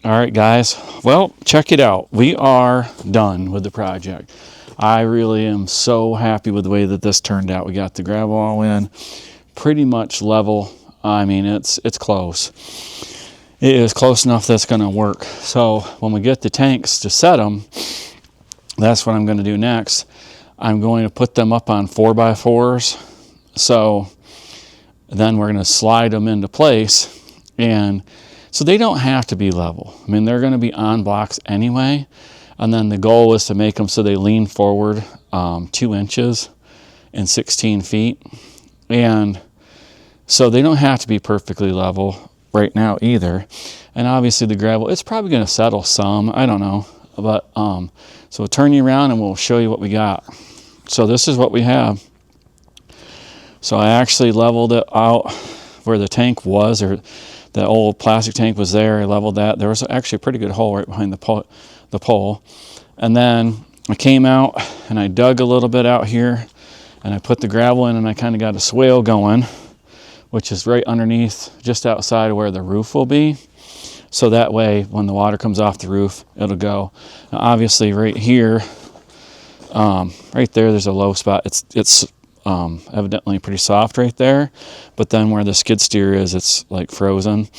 All right, guys. Well, check it out. We are done with the project. I really am so happy with the way that this turned out. We got the gravel all in, pretty much level. I mean, it's close. It is close enough that's going to work. So when we get the tanks to set them, that's what I'm going to do next. I'm going to put them up on 4x4s. So then we're going to slide them into place, and so they don't have to be level. I mean, they're going to be on blocks anyway. And then the goal is to make them so they lean forward 2 inches and 16 feet. And so they don't have to be perfectly level right now either. And obviously the gravel, it's probably going to settle some. I don't know. But so we'll turn you around and we'll show you what we got. So this is what we have. So I actually leveled it out where the tank was, or the old plastic tank was there. I leveled that. There was actually a pretty good hole right behind the pole. And then I came out and I dug a little bit out here and I put the gravel in, and I kind of got a swale going, which is right underneath, just outside of where the roof will be. So that way, when the water comes off the roof, it'll go. Now, obviously right here, right there, there's a low spot. It's evidently pretty soft right there, but then where the skid steer is, it's like frozen.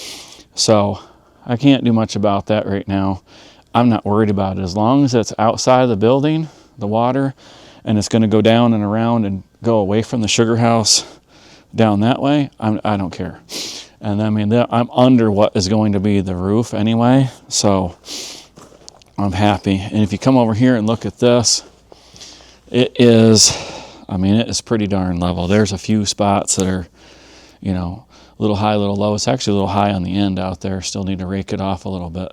So I can't do much about that right now. I'm not worried about it. As long as it's outside of the building, the water, and it's going to go down and around and go away from the sugar house down that way, I don't care. And I mean, I'm under what is going to be the roof anyway, so I'm happy. And if you come over here and look at this, it is, I mean, it is pretty darn level. There's a few spots that are, you know, a little high, a little low. It's actually a little high on the end out there. Still need to rake it off a little bit.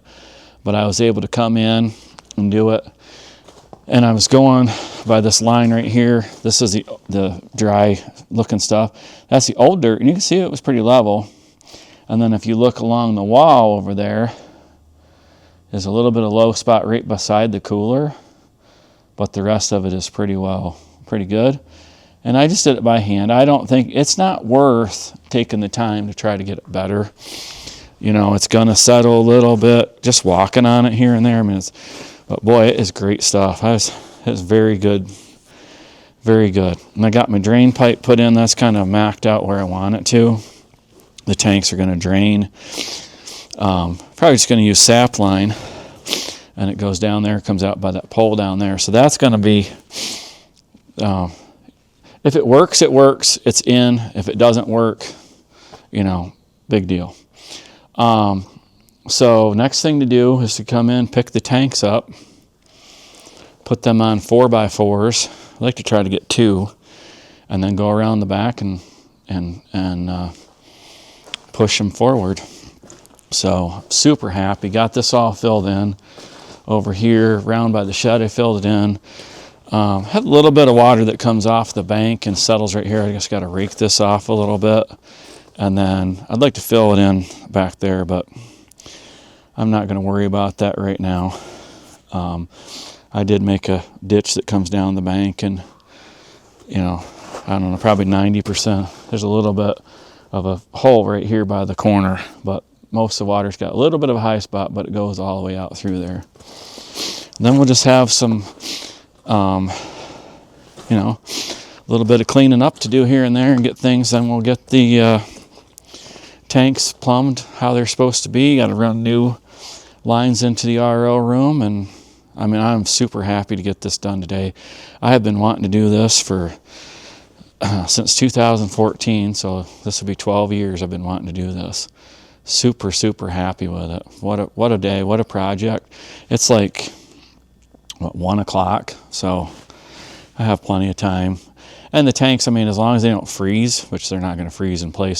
But I was able to come in and do it. And I was going by this line right here. This is the dry looking stuff. That's the old dirt, and you can see it was pretty level. And then if you look along the wall over there, there's a little bit of low spot right beside the cooler, but the rest of it is pretty good. And I just did it by hand. I don't think, it's not worth taking the time to try to get it better. You know, it's going to settle a little bit, just walking on it here and there. I mean, but boy, it is great stuff. It's very good. Very good. And I got my drain pipe put in. That's kind of maxed out where I want it to. The tanks are going to drain. Probably just going to use sap line. And it goes down there, comes out by that pole down there. So that's going to be, if it works, it works. It's in. If it doesn't work, you know, big deal. So next thing to do is to come in, pick the tanks up, put them on 4x4s. I like to try to get 2, and then go around the back and push them forward. So super happy. Got this all filled in. Over here, round by the shed, I filled it in. Have a little bit of water that comes off the bank and settles right here. I just got to rake this off a little bit. And then I'd like to fill it in back there, but I'm not going to worry about that right now. I did make a ditch that comes down the bank, and, you know, I don't know, probably 90%. There's a little bit of a hole right here by the corner, but most of the water's got a little bit of a high spot, but it goes all the way out through there. And then we'll just have some, you know, a little bit of cleaning up to do here and there and get things. Then we'll get the tanks plumbed how they're supposed to be. Got to run new lines into the RO room, and I mean, I'm super happy to get this done today. I have been wanting to do this for since 2014, so this will be 12 years I've been wanting to do this. Super happy with it. What a day, what a project. It's like, what, 1 o'clock, so I have plenty of time. And the tanks, I mean, as long as they don't freeze, which they're not going to freeze in place